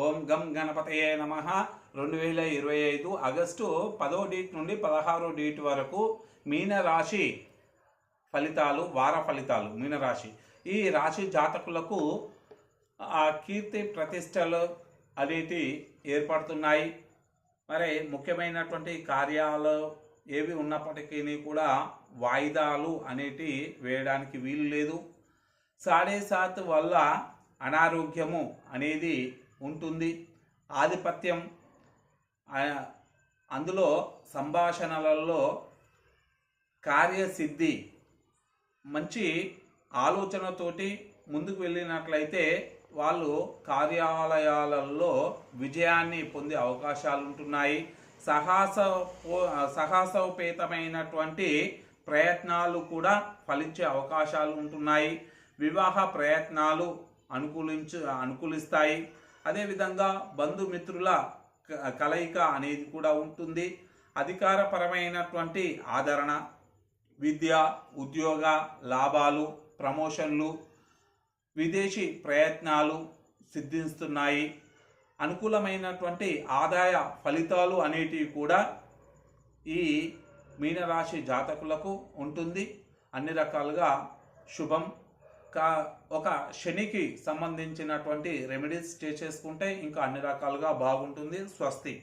ఓం గం గణపతయే నమః. 2025 ఆగస్టు 10వ డేట్ నుండి 16వ డేట్ వరకు మీనరాశి ఫలితాలు, వార ఫలితాలు. మీనరాశి ఈ రాశి జాతకులకు కీర్తి ప్రతిష్టలు అనేటి ఏర్పడుతున్నాయి. మరి ముఖ్యమైనటువంటి కార్యాలు ఏవి ఉన్నప్పటికీ కూడా వాయిదాలు అనేటి వేయడానికి వీలు లేదు. సాడే సాత్ వల్ల అనారోగ్యము అనేది ఉంటుంది. ఆధిపత్యం, అందులో సంభాషణలలో కార్యసిద్ధి, మంచి ఆలోచనతోటి ముందుకు వెళ్ళినట్లయితే వాళ్ళు కార్యాలయాలలో విజయాన్ని పొందే అవకాశాలు ఉంటున్నాయి. సాహసోపేతమైనటువంటి ప్రయత్నాలు కూడా ఫలించే అవకాశాలు ఉంటున్నాయి. వివాహ ప్రయత్నాలు అనుకూలిస్తాయి. అదేవిధంగా బంధుమిత్రుల కలయిక అనేది కూడా ఉంటుంది. అధికారపరమైనటువంటి ఆదరణ, విద్య, ఉద్యోగ లాభాలు, ప్రమోషన్లు, విదేశీ ప్రయత్నాలు సిద్ధిస్తున్నాయి. అనుకూలమైనటువంటి ఆదాయ ఫలితాలు అనేటివి కూడా ఈ మీనరాశి జాతకులకు ఉంటుంది. అన్ని రకాలుగా శుభం. ఒక శనికి సంబంధించినటువంటి రెమెడీస్ చేసుకుంటే ఇంకా అన్ని రకాలుగా బాగుంటుంది. స్వస్తి.